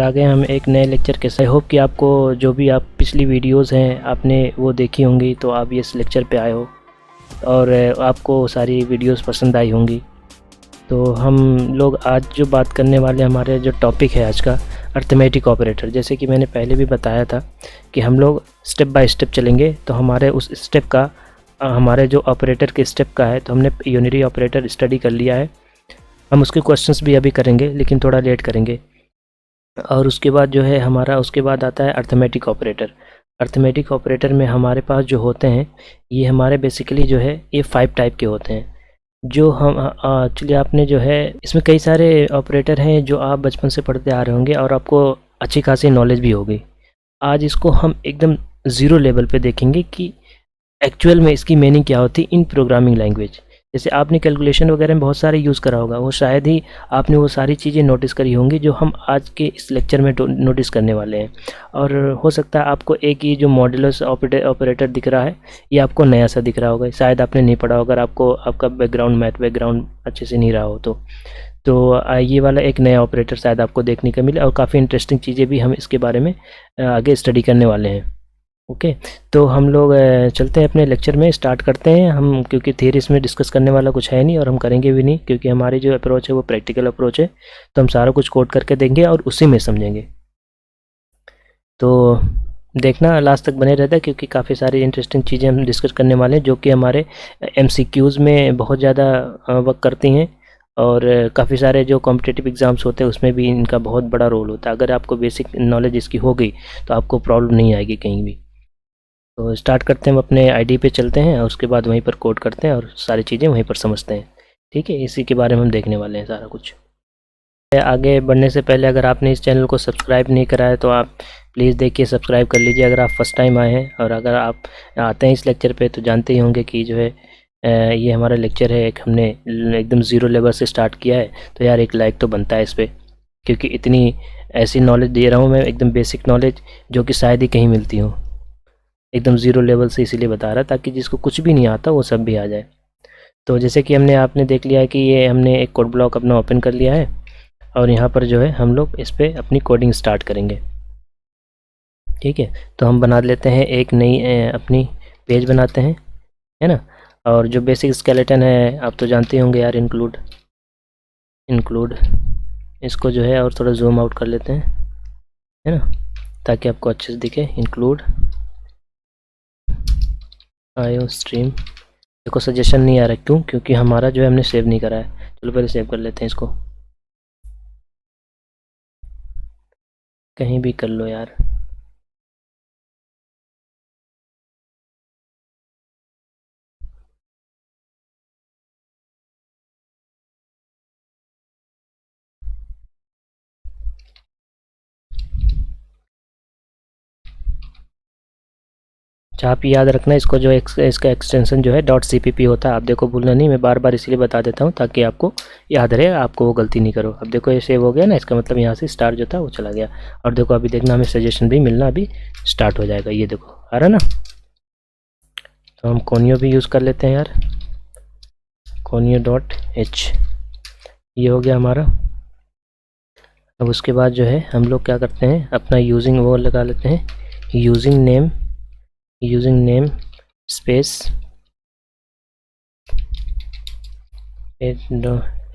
आगे हम एक नए लेक्चर के साथ। आई होप कि आपको जो भी आप पिछली वीडियोस हैं आपने वो देखी होंगी, तो आप इस लेक्चर पे आए हो और आपको सारी वीडियोस पसंद आई होंगी। तो हम लोग आज जो बात करने वाले, हमारे जो टॉपिक है आज का, अर्थमेटिक ऑपरेटर। जैसे कि मैंने पहले भी बताया था कि हम लोग स्टेप बाय स्टेप चलेंगे, तो हमारे उस स्टेप का हमारे जो ऑपरेटर के स्टेप का है, तो हमने यूनिरी ऑपरेटर स्टडी कर लिया है। हम उसके क्वेश्चंस भी अभी करेंगे, लेकिन थोड़ा लेट करेंगे। और उसके बाद जो है हमारा, उसके बाद आता है अर्थमेटिक ऑपरेटर। अर्थमेटिक ऑपरेटर में हमारे पास जो होते हैं, ये हमारे बेसिकली जो है ये 5 टाइप के होते हैं। जो हम एक्चुअली आपने जो है, इसमें कई सारे ऑपरेटर हैं जो आप बचपन से पढ़ते आ रहे होंगे और आपको अच्छी खासी नॉलेज भी होगी। आज इसको हम एकदम ज़ीरो लेवल पे देखेंगे कि एक्चुअल में इसकी मीनिंग क्या होती है इन प्रोग्रामिंग लैंग्वेज। जैसे आपने कैलकुलेशन वगैरह में बहुत सारे यूज़ करा होगा, वो शायद ही आपने वो सारी चीज़ें नोटिस करी होंगी जो हम आज के इस लेक्चर में नोटिस करने वाले हैं। और हो सकता है आपको एक ये जो मॉड्यूलस ऑपरेटर दिख रहा है, ये आपको नया सा दिख रहा होगा, शायद आपने नहीं पढ़ा होगा, अगर आपको आपका बैकग्राउंड मैथ बैकग्राउंड अच्छे से नहीं रहा हो तो ये वाला एक नया ऑपरेटर शायद आपको देखने को मिले। और काफ़ी इंटरेस्टिंग चीज़ें भी हम इसके बारे में आगे स्टडी करने वाले हैं। ओके, तो हम लोग चलते हैं अपने लेक्चर में, स्टार्ट करते हैं हम, क्योंकि थियरी इसमें डिस्कस करने वाला कुछ है नहीं और हम करेंगे भी नहीं, क्योंकि हमारी जो अप्रोच है वो प्रैक्टिकल अप्रोच है। तो हम सारा कुछ कोड करके देंगे और उसी में समझेंगे। तो देखना लास्ट तक बने रहता है, क्योंकि काफ़ी सारी इंटरेस्टिंग चीज़ें हम डिस्कस करने वाले हैं जो कि हमारे MCQs में बहुत ज़्यादा वर्क करती हैं। और काफ़ी सारे जो कॉम्पिटिटिव एग्ज़ाम्स होते हैं उसमें भी इनका बहुत बड़ा रोल होता है। अगर आपको बेसिक नॉलेज इसकी हो गई तो आपको प्रॉब्लम नहीं आएगी कहीं भी। तो स्टार्ट करते हैं, हम अपने आईडी पे चलते हैं और उसके बाद वहीं पर कोड करते हैं और सारी चीज़ें वहीं पर समझते हैं। ठीक है, इसी के बारे में हम देखने वाले हैं सारा कुछ। आगे बढ़ने से पहले अगर आपने इस चैनल को सब्सक्राइब नहीं करा है तो आप प्लीज़ देखिए, सब्सक्राइब कर लीजिए अगर आप फर्स्ट टाइम आए हैं। और अगर आप आते हैं इस लेक्चर पे तो जानते ही होंगे कि जो है ये हमारा लेक्चर है, एक हमने एकदम ज़ीरो लेवल से स्टार्ट किया है। तो यार एक लाइक तो बनता है इस पर, क्योंकि इतनी ऐसी नॉलेज दे रहा हूँ मैं, एकदम बेसिक नॉलेज जो कि शायद ही कहीं मिलती हो, एकदम ज़ीरो लेवल से इसीलिए बता रहा ताकि जिसको कुछ भी नहीं आता वो सब भी आ जाए। तो जैसे कि आपने देख लिया है कि ये हमने एक कोड ब्लॉक अपना ओपन कर लिया है और यहाँ पर जो है हम लोग इस पर अपनी कोडिंग स्टार्ट करेंगे। ठीक है, तो हम बना लेते हैं एक नई अपनी पेज बनाते हैं, है ना। और जो बेसिक स्केलेटन है आप तो जानते होंगे यार, इंक्लूड इसको जो है और थोड़ा जूम आउट कर लेते हैं, है ना, ताकि आपको अच्छे से दिखे। इंक्लूड आयो स्ट्रीम, देखो सजेशन नहीं आ रहा, क्यों? क्योंकि हमारा जो है हमने सेव नहीं करा है। चलो पहले सेव कर लेते हैं इसको, कहीं भी कर लो यार। अच्छा, आप याद रखना इसको, जो इसका एक्सटेंशन जो है .cpp होता है। आप देखो, भूलना नहीं, मैं बार बार इसलिए बता देता हूँ ताकि आपको याद रहे, आपको वो गलती नहीं करो। अब देखो ये सेव हो गया ना, इसका मतलब यहाँ से स्टार जो था वो चला गया। और देखो अभी देखना, हमें सजेशन भी मिलना अभी स्टार्ट हो जाएगा। ये देखो आ रहा ना। तो हम कोनियो भी यूज़ कर लेते हैं यार, conio.h, ये हो गया हमारा। अब उसके बाद जो है हम लोग क्या करते हैं, अपना यूजिंग वो लगा लेते हैं, यूजिंग नेम स्पेस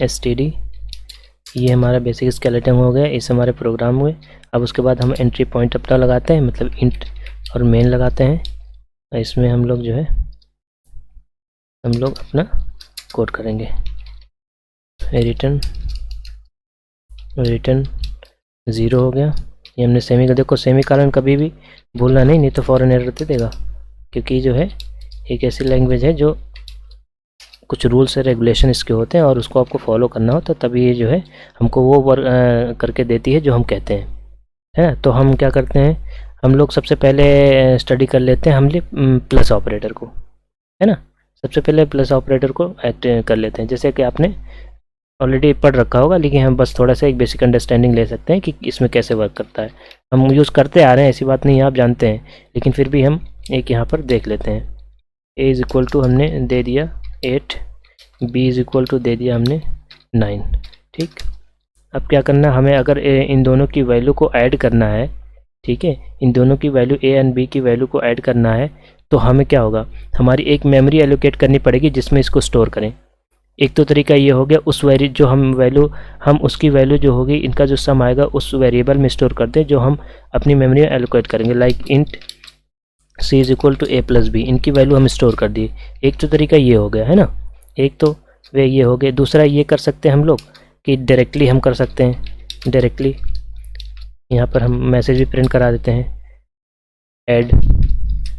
std। ये हमारा बेसिक स्केलेटन हो गया इस हमारे प्रोग्राम में। अब उसके बाद हम एंट्री पॉइंट अपना लगाते हैं, मतलब इंट और मेन लगाते हैं। इसमें हम लोग जो है हम लोग अपना कोड करेंगे, रिटर्न 0 हो गया। ये हमने सेमी का, देखो सेमी कॉलन कभी भी भूलना नहीं तो फॉरन एरर दे देगा, क्योंकि जो है एक ऐसी लैंग्वेज है जो कुछ रूल्स और रेगुलेशन इसके होते हैं और उसको आपको फॉलो करना हो, तो तभी ये जो है हमको वो वर्क करके देती है जो हम कहते हैं, है। तो हम क्या करते हैं, हम लोग सबसे पहले स्टडी कर लेते हैं हम प्लस ऑपरेटर को, है ना। सबसे पहले प्लस ऑपरेटर को ऐड कर लेते हैं, जैसे कि आपने ऑलरेडी पढ़ रखा होगा, लेकिन हम बस थोड़ा सा एक बेसिक अंडरस्टैंडिंग ले सकते हैं कि इसमें कैसे वर्क करता है। हम यूज़ करते आ रहे हैं, ऐसी बात नहीं है, आप जानते हैं, लेकिन फिर भी हम एक यहाँ पर देख लेते हैं। a इज़ इक्वल टू हमने दे दिया 8, b इज़ इक्वल टू दे दिया हमने 9। ठीक, अब क्या करना है हमें, अगर इन दोनों की वैल्यू को ऐड करना है, ठीक है, इन दोनों की वैल्यू ए एंड बी की वैल्यू को ऐड करना है, तो हमें क्या होगा, हमारी एक मेमोरी एलोकेट करनी पड़ेगी जिसमें इसको स्टोर करें। एक तो तरीका ये हो गया, उस जो हम वैल्यू, हम उसकी वैल्यू जो होगी, इनका जो सम आएगा उस वेरिएबल में स्टोर कर दें जो हम अपनी मेमोरी में एलोकेट करेंगे, like int c is equal to a plus b, इनकी वैल्यू हम स्टोर कर दिए। एक तो तरीका ये हो गया है ना, एक तो वे ये हो गए। दूसरा ये कर सकते हैं हम लोग कि डायरेक्टली हम कर सकते हैं, डायरेक्टली यहाँ पर हम मैसेज भी प्रिंट करा देते हैं, ऐड,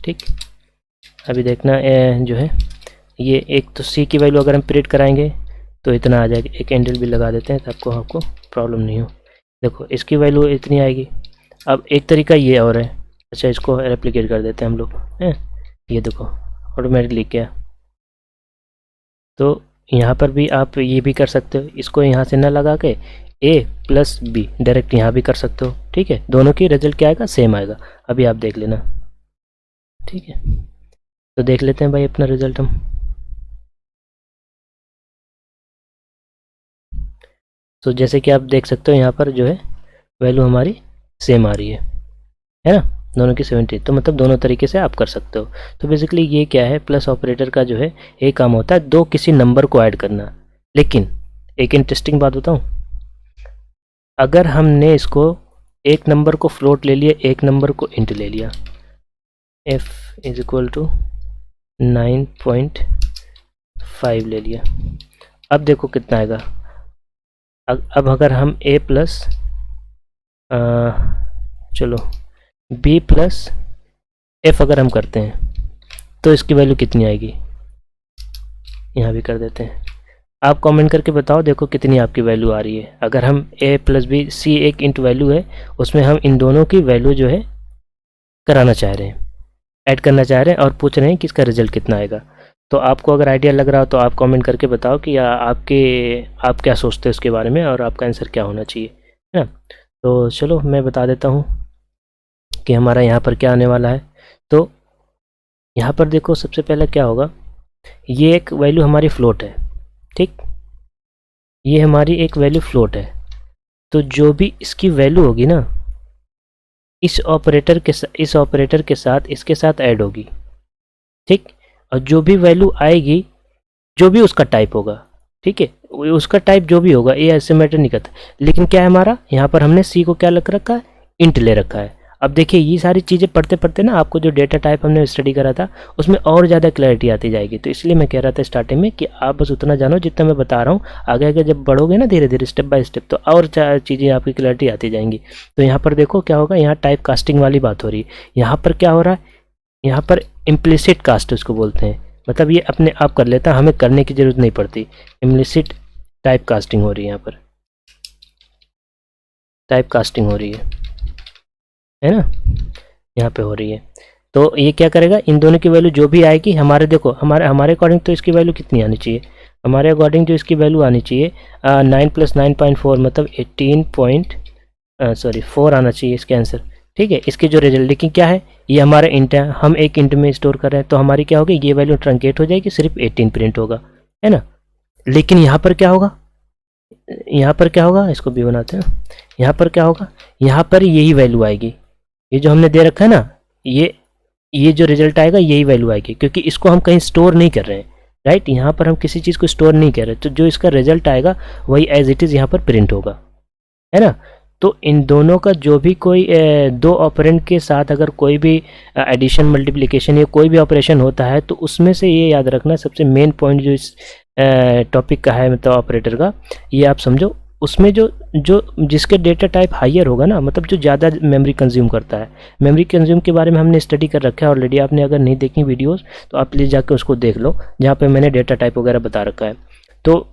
ठीक। अभी देखना जो है ये एक तो सी की वैल्यू अगर हम प्रिंट कराएंगे तो इतना आ जाएगा, एक एंडल भी लगा देते हैं ताकि आपको प्रॉब्लम नहीं हो। देखो इसकी वैल्यू इतनी आएगी। अब एक तरीका ये और है, अच्छा इसको रेप्लिकेट कर देते हैं हम लोग, हैं, ये देखो ऑटोमेटिक लिख गया। तो यहाँ पर भी आप ये भी कर सकते हो, इसको यहाँ से ना लगा के ए प्लस बी डायरेक्ट यहाँ भी कर सकते हो, ठीक है। दोनों की रिजल्ट क्या आएगा, सेम आएगा। अभी आप देख लेना, ठीक है। तो देख लेते हैं भाई अपना रिजल्ट हम। तो जैसे कि आप देख सकते हो यहाँ पर जो है वैल्यू हमारी सेम आ रही है ना, दोनों की 70। तो मतलब दोनों तरीके से आप कर सकते हो। तो बेसिकली ये क्या है, प्लस ऑपरेटर का जो है एक काम होता है दो किसी नंबर को ऐड करना। लेकिन एक इंटरेस्टिंग बात बताऊं, अगर हमने इसको एक नंबर को फ्लोट ले लिया, एक नंबर को इंट ले लिया, f इज इक्वल टू 9.5 ले लिया, अब देखो कितना आएगा। अब अगर हम a प्लस चलो b प्लस f अगर हम करते हैं तो इसकी वैल्यू कितनी आएगी, यहाँ भी कर देते हैं। आप कमेंट करके बताओ, देखो कितनी आपकी वैल्यू आ रही है। अगर हम a प्लस बी, c एक इंट वैल्यू है, उसमें हम इन दोनों की वैल्यू जो है कराना चाह रहे हैं, ऐड करना चाह रहे हैं और पूछ रहे हैं कि इसका रिजल्ट कितना आएगा। तो आपको अगर आइडिया लग रहा हो तो आप कमेंट करके बताओ कि आप क्या सोचते हो इसके बारे में और आपका आंसर क्या होना चाहिए, है ना। तो चलो मैं बता देता हूँ कि हमारा यहाँ पर क्या आने वाला है। तो यहाँ पर देखो सबसे पहले क्या होगा, ये एक वैल्यू हमारी फ्लोट है, ठीक, ये हमारी एक वैल्यू फ्लोट है। तो जो भी इसकी वैल्यू होगी ना, इस ऑपरेटर के साथ इसके साथ ऐड होगी, ठीक। और जो भी वैल्यू आएगी, जो भी उसका टाइप होगा, ठीक है, उसका टाइप जो भी होगा ये ऐसे मैटर नहीं करता। लेकिन क्या है हमारा यहाँ पर हमने सी को क्या रख रखा है, इंट ले रखा है। अब देखिए ये सारी चीज़ें पढ़ते पढ़ते ना आपको जो डेटा टाइप हमने स्टडी करा था उसमें और ज़्यादा क्लैरिटी आती जाएगी। तो इसलिए मैं कह रहा था स्टार्टिंग में कि आप बस उतना जानो जितना मैं बता रहा हूँ। आगे आगे जब बढ़ोगे ना धीरे धीरे स्टेप बाय स्टेप तो और चीज़ें आपकी क्लैरिटी आती जाएंगी। तो यहाँ पर देखो क्या होगा, यहाँ टाइप कास्टिंग वाली बात हो रही है। यहाँ पर क्या हो रहा है, यहाँ पर इम्प्लिसिट कास्ट उसको बोलते हैं, मतलब ये अपने आप कर लेता है, हमें करने की ज़रूरत नहीं पड़ती। इम्प्लिसिट टाइप कास्टिंग हो रही है, यहाँ पर टाइप कास्टिंग हो रही है ना, यहाँ पे हो रही है। तो ये क्या करेगा, इन दोनों की वैल्यू जो भी आएगी हमारे, देखो हमारे अकॉर्डिंग तो इसकी वैल्यू कितनी आनी चाहिए, हमारे अकॉर्डिंग जो इसकी वैल्यू आनी चाहिए 9 + 9.4 मतलब 4 आना चाहिए इसके आंसर, ठीक है। इसके जो रिजल्ट, लेकिन क्या है ये हमारा इंट है, हम एक इंट में स्टोर कर रहे हैं, तो हमारी क्या होगी, ये वैल्यू ट्रंकेट हो जाएगी, सिर्फ 18 प्रिंट होगा, है ना। लेकिन यहाँ पर क्या होगा, यहाँ पर क्या होगा, इसको भी बनाते हैं। यहाँ पर क्या होगा, यहाँ पर यही वैल्यू आएगी, ये जो हमने दे रखा है ना, ये जो रिजल्ट आएगा यही वैल्यू आएगी, क्योंकि इसको हम कहीं स्टोर नहीं कर रहे हैं, राइट। यहाँ पर हम किसी चीज़ को स्टोर नहीं कर रहे, तो जो इसका रिजल्ट आएगा वही एज इट इज़ यहाँ पर प्रिंट होगा, है ना। तो इन दोनों का जो भी कोई दो ऑपरेंड के साथ अगर कोई भी एडिशन, मल्टीप्लिकेशन या कोई भी ऑपरेशन होता है, तो उसमें से ये याद रखना सबसे मेन पॉइंट जो इस टॉपिक का है, मतलब ऑपरेटर का, ये आप समझो, उसमें जो जिसके डेटा टाइप हायर होगा ना, मतलब जो ज़्यादा मेमोरी कंज्यूम करता है। मेमोरी कंज्यूम के बारे में हमने स्टडी कर रखा है ऑलरेडी, आपने अगर नहीं देखी वीडियोस तो आप प्लीज़ जाकर उसको देख लो, जहाँ पे मैंने डेटा टाइप वगैरह बता रखा है। तो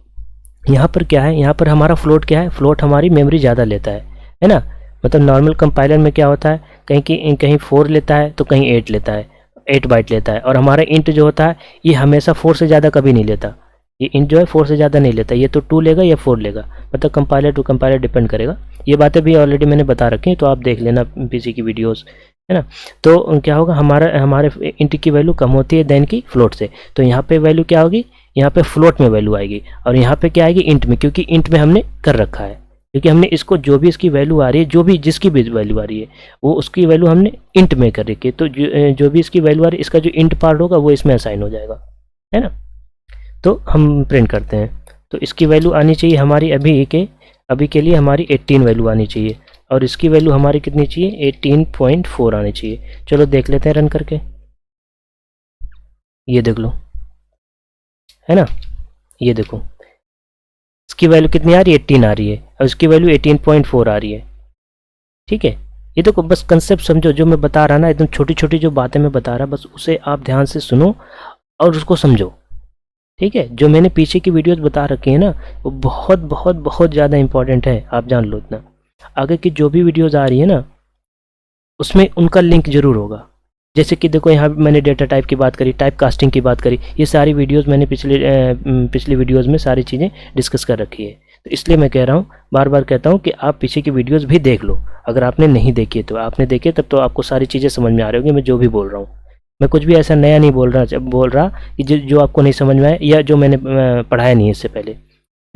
यहाँ पर क्या है, यहाँ पर हमारा फ्लोट क्या है, फ्लोट हमारी मेमोरी ज़्यादा लेता है ना। मतलब नॉर्मल कंपाइलर में क्या होता है, कहीं 4 लेता है तो कहीं 8 लेता है, 8 बाइट लेता है। और हमारा इंट जो होता है ये हमेशा 4 से ज़्यादा कभी नहीं लेता, ये इंट जो है 4 से ज़्यादा नहीं लेता, ये तो 2 लेगा या 4 लेगा, मतलब कंपाइलर टू कंपाइलर डिपेंड करेगा। ये बातें भी ऑलरेडी मैंने बता रखी हैं, तो आप देख लेना पीसी की वीडियोस, है ना। तो क्या होगा, हमारे इंट की वैल्यू कम होती है देन की फ्लोट से, तो यहाँ पे वैल्यू क्या होगी, यहाँ पे फ्लोट में वैल्यू आएगी, और यहाँ पे क्या आएगी, इंट में, क्योंकि इंट में हमने कर रखा है, क्योंकि हमने इसको जो भी इसकी वैल्यू आ रही है, जो भी जिसकी भी वैल्यू आ रही है वो उसकी वैल्यू हमने इंट में कर रखी है। तो जो भी इसकी वैल्यू आ रही है इसका जो इंट पार्ट होगा वो इसमें असाइन हो जाएगा, है ना। तो हम प्रिंट करते हैं। तो इसकी वैल्यू आनी चाहिए हमारी अभी के लिए हमारी 18 वैल्यू आनी चाहिए, और इसकी वैल्यू हमारी कितनी चाहिए, 18.4 आनी चाहिए। चलो देख लेते हैं रन करके, ये देख लो, है ना, ये देखो इसकी वैल्यू कितनी आ रही है, 18 आ रही है, और इसकी वैल्यू 18.4 आ रही है। ठीक है, ये देखो बस कंसेप्ट समझो जो मैं बता रहा ना, एकदम छोटी छोटी जो बातें मैं बता रहा, बस उसे आप ध्यान से सुनो और उसको समझो। ठीक है, जो मैंने पीछे की वीडियोस बता रखी है ना, वो बहुत बहुत बहुत ज़्यादा इंपॉर्टेंट है, आप जान लो इतना। आगे की जो भी वीडियोस आ रही है ना उसमें उनका लिंक जरूर होगा। जैसे कि देखो यहाँ मैंने डेटा टाइप की बात करी, टाइप कास्टिंग की बात करी, ये सारी वीडियोस मैंने पिछली वीडियोस में सारी चीज़ें डिस्कस कर रखी है। तो इसलिए मैं कह रहा हूँ, बार बार कहता हूँ कि आप पीछे की वीडियोस भी देख लो। अगर आपने नहीं देखी है तो आपने देखे तब तो आपको सारी चीज़ें समझ में आ रही होगी मैं जो भी बोल रहा हूँ। मैं कुछ भी ऐसा नया नहीं बोल रहा कि जो आपको नहीं समझ में आए या जो मैंने पढ़ाया नहीं है इससे पहले,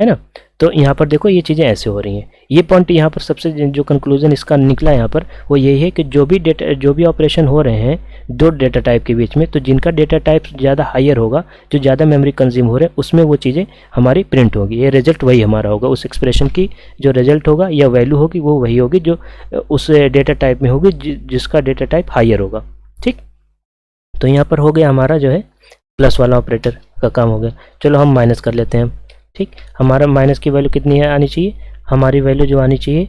है ना। तो यहाँ पर देखो ये चीज़ें ऐसे हो रही हैं। ये पॉइंट यहाँ पर सबसे जो कंक्लूजन इसका निकला यहाँ पर वो यही है कि जो भी ऑपरेशन हो रहे हैं दो डेटा टाइप के बीच में, तो जिनका डेटा टाइप ज़्यादा हायर होगा, जो ज़्यादा मेमोरी कंज्यूम हो रहे हैं, उसमें वो चीज़ें हमारी प्रिंट होगी। ये रिजल्ट वही हमारा होगा, उस एक्सप्रेशन की जो रिजल्ट होगा या वैल्यू होगी वो वही होगी जो उस डेटा टाइप में होगी जिसका डेटा टाइप हायर होगा। ठीक, तो यहाँ पर हो गया हमारा जो है प्लस वाला ऑपरेटर का काम हो गया। चलो हम माइनस कर लेते हैं। ठीक, हमारा माइनस की वैल्यू कितनी है आनी चाहिए, हमारी वैल्यू जो आनी चाहिए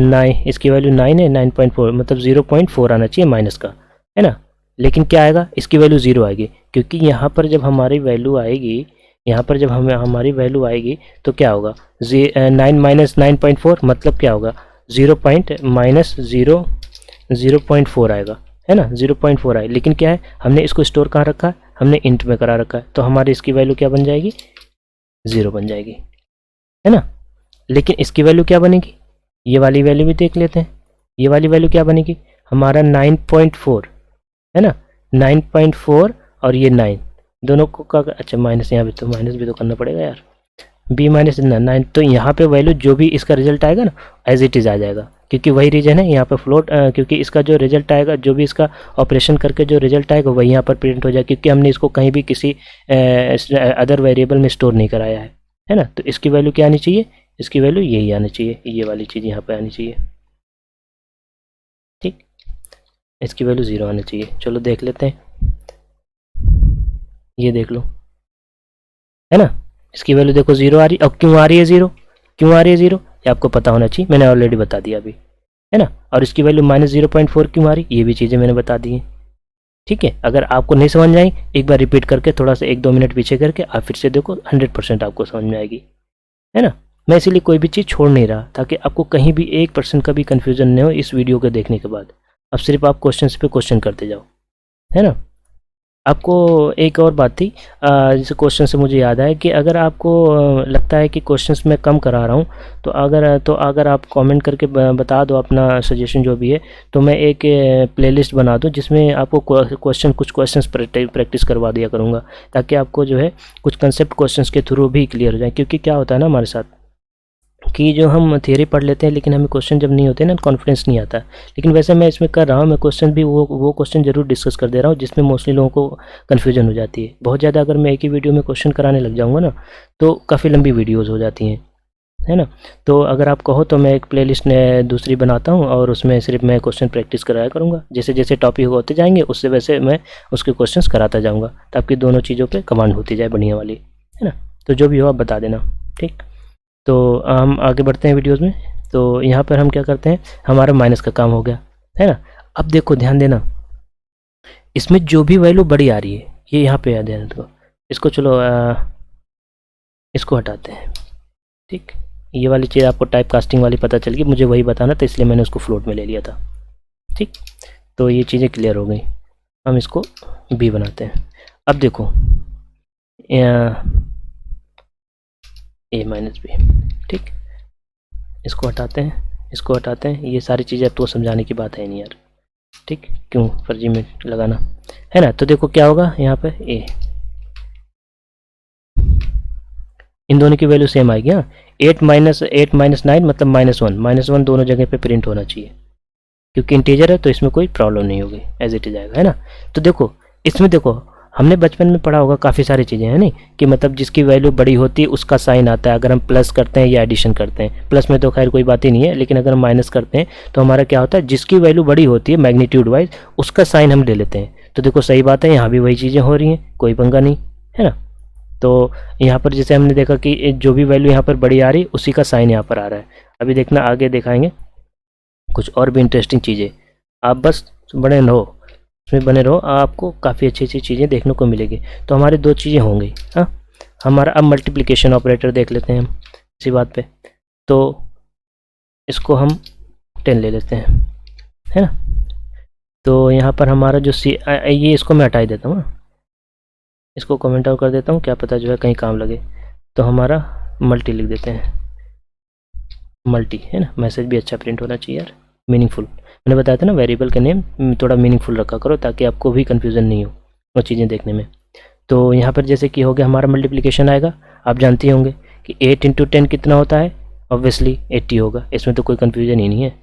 9, इसकी वैल्यू 9 है, 9.4 मतलब 0.4 आना चाहिए माइनस का, है ना। लेकिन क्या आएगा, इसकी वैल्यू 0 आएगी, क्योंकि यहाँ पर जब हमारी वैल्यू आएगी, यहाँ पर जब हमारी वैल्यू आएगी तो क्या होगा, 9 माइनस 9.4 मतलब क्या होगा, 0.4 आएगा, है ना, 0.4 आए। लेकिन क्या है, हमने इसको स्टोर कहाँ रखा है, हमने इंट में करा रखा है, तो हमारी इसकी वैल्यू क्या बन जाएगी, 0 बन जाएगी, है ना। लेकिन इसकी वैल्यू क्या बनेगी, ये वाली वैल्यू भी देख लेते हैं। ये वाली वैल्यू क्या बनेगी, हमारा 9.4 है ना, 9.4 और ये 9 दोनों को का, अच्छा माइनस, यहाँ भी तो माइनस भी तो करना पड़ेगा यार, b माइनस 9, तो यहाँ पे वैल्यू जो भी इसका रिजल्ट आएगा ना एज इट इज़ आ जाएगा, क्योंकि वही रीजन है यहाँ पे फ्लोट, क्योंकि इसका जो रिजल्ट आएगा, जो भी इसका ऑपरेशन करके जो रिजल्ट आएगा वही यहाँ पर प्रिंट हो जाएगा, क्योंकि हमने इसको कहीं भी किसी अदर वेरिएबल में स्टोर नहीं कराया है ना। तो इसकी वैल्यू क्या आनी चाहिए, इसकी वैल्यू यही आनी चाहिए, ये वाली चीज़ यहाँ पर आनी चाहिए। ठीक, इसकी वैल्यू 0 आनी चाहिए। चलो देख लेते हैं, ये देख लो, है ना, इसकी वैल्यू देखो 0 आ रही। अब क्यों आ रही है 0, क्यों आ रही है 0, ये आपको पता होना चाहिए, मैंने ऑलरेडी बता दिया अभी, है ना। और इसकी वैल्यू माइनस 0.4 क्यों आ रही, ये भी चीज़ें मैंने बता दी हैं। ठीक है, अगर आपको नहीं समझ में आई एक बार रिपीट करके थोड़ा सा 1-2 मिनट पीछे करके आप फिर से देखो, 100% आपको समझ में आएगी, है ना। मैं इसीलिए कोई भी चीज़ छोड़ नहीं रहा ताकि आपको कहीं भी 1% का भी कन्फ्यूज़न नहीं हो इस वीडियो को देखने के बाद। अब सिर्फ आप क्वेश्चन पे क्वेश्चन करते जाओ, है ना। आपको एक और बात थी, जैसे क्वेश्चन से मुझे याद आया कि अगर आपको लगता है कि क्वेश्चंस मैं कम करा रहा हूँ तो अगर आप कमेंट करके बता दो अपना सजेशन जो भी है, तो मैं एक प्लेलिस्ट बना दूँ जिसमें आपको कुछ क्वेश्चंस प्रैक्टिस करवा दिया करूँगा, ताकि आपको जो है कुछ कंसेप्ट क्वेश्चंस के थ्रू भी क्लियर हो जाए। क्योंकि क्या होता है ना हमारे साथ कि जो हम थियरी पढ़ लेते हैं लेकिन हमें क्वेश्चन जब नहीं होते ना कॉन्फिडेंस नहीं आता। लेकिन वैसे मैं इसमें कर रहा हूँ, मैं क्वेश्चन भी वो क्वेश्चन जरूर डिस्कस कर दे रहा हूँ जिसमें मोस्टली लोगों को कन्फ्यूजन हो जाती है बहुत ज़्यादा। अगर मैं एक ही वीडियो में क्वेश्चन कराने लग जाऊँगा ना तो काफ़ी लंबी वीडियोज़ हो जाती हैं, है ना। तो अगर आप कहो तो मैं एक प्लेलिस्ट दूसरी बनाता हूँ और उसमें सिर्फ मैं क्वेश्चन प्रैक्टिस कराया करूँगा। जैसे जैसे टॉपिक होते जाएंगे उससे वैसे मैं उसके क्वेश्चंस कराता जाऊँगा, ताकि दोनों चीज़ों पे कमांड होती जाए बढ़िया वाली, है ना। तो जो भी हो आप बता देना, ठीक। तो हम आगे बढ़ते हैं वीडियोज़ में। तो यहाँ पर हम क्या करते हैं, हमारा माइनस का काम हो गया, है ना। अब देखो ध्यान देना, इसमें जो भी वैल्यू बड़ी आ रही है ये यहाँ पे आ ध्यान दो। इसको चलो इसको हटाते हैं, ठीक। ये वाली चीज़ आपको टाइप कास्टिंग वाली पता चल गई, मुझे वही बताना था इसलिए मैंने उसको फ्लोट में ले लिया था, ठीक। तो ये चीज़ें क्लियर हो गई। हम इसको बी बनाते हैं। अब देखो ए माइनस बी, ठीक। इसको हटाते हैं, इसको हटाते हैं, ये सारी चीज़ें अब तो समझाने की बात है नहीं यार, ठीक। क्यों फर्जी में लगाना, है ना। तो देखो क्या होगा यहाँ पे ए, इन दोनों की वैल्यू सेम आएगी। हाँ, 8 - 9 मतलब -1 दोनों जगह पे प्रिंट होना चाहिए, क्योंकि इंटीजर है तो इसमें कोई प्रॉब्लम नहीं होगी, एज इट इज आएगा, है ना। तो देखो इसमें देखो हमने बचपन में पढ़ा होगा काफ़ी सारी चीज़ें, है नहीं, कि मतलब जिसकी वैल्यू बड़ी होती है उसका साइन आता है अगर हम प्लस करते हैं या एडिशन करते हैं। प्लस में तो खैर कोई बात ही नहीं है, लेकिन अगर हम माइनस करते हैं तो हमारा क्या होता है, जिसकी वैल्यू बड़ी होती है मैग्नीट्यूड वाइज उसका साइन हम ले लेते हैं। तो देखो सही बात है, यहाँ भी वही चीज़ें हो रही हैं, कोई पंगा नहीं, है ना। तो यहाँ पर जैसे हमने देखा कि जो भी वैल्यू यहाँ पर बड़ी आ रही है उसी का साइन यहाँ पर आ रहा है। अभी देखना आगे दिखाएंगे कुछ और भी इंटरेस्टिंग चीज़ें, आप बस बने रहो, उसमें बने रहो, आपको काफ़ी अच्छी अच्छी चीज़ें देखने को मिलेगी। तो हमारी दो चीज़ें होंगी। हाँ, हमारा अब मल्टीप्लिकेशन ऑपरेटर देख लेते हैं हम इसी बात पे। तो इसको हम 10 ले लेते हैं, है ना। तो यहाँ पर हमारा जो ये इसको मैं हटा ही देता हूँ ना, इसको कमेंट आउट कर देता हूँ, क्या पता जो है कहीं काम लगे। तो हमारा मल्टी लिख देते हैं, मल्टी, है ना। मैसेज भी अच्छा प्रिंट होना चाहिए यार, मीनिंगफुल। मैंने बताया था ना वेरिएबल का नेम थोड़ा मीनिंगफुल रखा करो ताकि आपको भी कन्फ्यूज़न नहीं हो वो चीज़ें देखने में। तो यहाँ पर जैसे कि हो गया हमारा मल्टीप्लिकेशन आएगा, आप जानते ही होंगे कि 8 × 10 कितना होता है, ऑब्वियसली 80 होगा, इसमें तो कोई कन्फ्यूज़न ही नहीं है।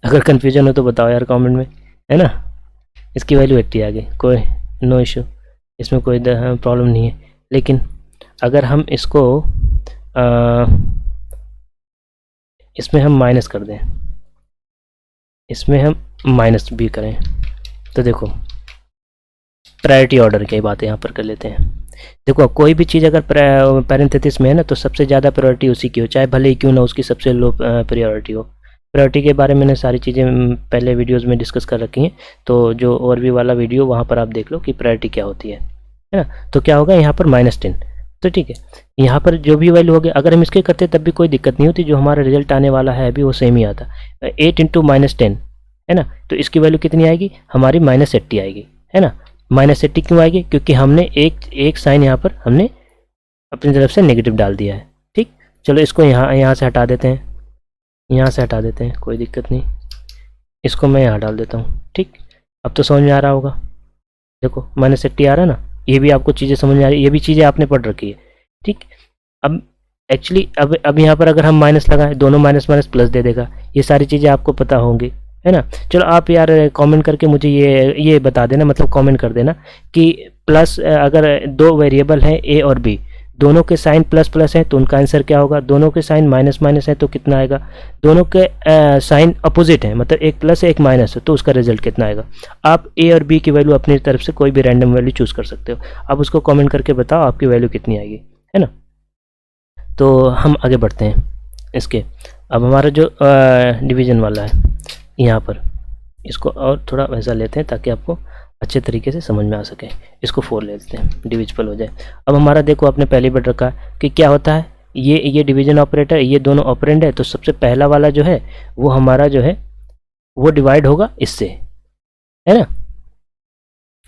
अगर कन्फ्यूज़न हो तो बताओ यार कमेंट में, है ना। इसकी वैल्यू 80 आ गई, कोई नो इशू, इसमें कोई प्रॉब्लम नहीं है। लेकिन अगर हम इसको इसमें हम माइनस कर दें, इसमें हम माइनस भी करें, तो देखो प्रायोरिटी ऑर्डर की बात यहाँ पर कर लेते हैं। देखो कोई भी चीज़ अगर पैरेंथेसिस में है ना तो सबसे ज़्यादा प्रायोरिटी उसी की हो, चाहे भले ही क्यों ना उसकी सबसे लो प्रायोरिटी हो। प्रायोरिटी के बारे में मैंने सारी चीज़ें पहले वीडियोस में डिस्कस कर रखी हैं, तो जो और भी वाला वीडियो वहाँ पर आप देख लो कि प्रायोरिटी क्या होती है ना। तो क्या होगा यहाँ पर -10, तो ठीक है, यहाँ पर जो भी वैल्यू होगी अगर हम इसके करते तब भी कोई दिक्कत नहीं होती, जो हमारा रिजल्ट आने वाला है अभी वो सेम ही आता। 8 × -10 है ना, तो इसकी वैल्यू कितनी आएगी हमारी -80 आएगी, है ना। -80 क्यों आएगी, क्योंकि हमने एक साइन यहाँ पर हमने अपनी तरफ से नेगेटिव डाल दिया है। ठीक, चलो इसको यहाँ से हटा देते हैं, यहाँ से हटा देते हैं, कोई दिक्कत नहीं, इसको मैं यहाँ डाल देता हूँ। ठीक, अब तो समझ में आ रहा होगा, देखो -80 आ रहा है ना, ये भी आपको चीज़ें समझ में आ रही है, ये भी चीज़ें आपने पढ़ रखी है। ठीक, अब एक्चुअली अब यहाँ पर अगर हम माइनस लगाएं, दोनों माइनस माइनस प्लस दे देगा, ये सारी चीज़ें आपको पता होंगी, है ना। चलो आप यार कमेंट करके मुझे ये बता देना, मतलब कमेंट कर देना कि प्लस अगर दो वेरिएबल हैं ए और बी, दोनों के साइन प्लस प्लस हैं तो उनका आंसर क्या होगा, दोनों के साइन माइनस माइनस है तो कितना आएगा, दोनों के साइन अपोजिट हैं मतलब एक प्लस है एक माइनस है तो उसका रिजल्ट कितना आएगा। आप ए और बी की वैल्यू अपनी तरफ से कोई भी रैंडम वैल्यू चूज़ कर सकते हो, आप उसको कमेंट करके बताओ आपकी वैल्यू कितनी आएगी, है ना। तो हम आगे बढ़ते हैं इसके। अब हमारा जो डिवीज़न वाला है यहाँ पर, इसको और थोड़ा वैसा लेते हैं ताकि आपको अच्छे तरीके से समझ में आ सके। इसको 4 ले लेते हैं, डिविजिबल हो जाए। अब हमारा देखो आपने पहले बढ़ रखा कि क्या होता है, ये डिवीजन ऑपरेटर, ये दोनों ऑपरेंड है, तो सबसे पहला वाला जो है वो हमारा जो है वो डिवाइड होगा इससे, है ना,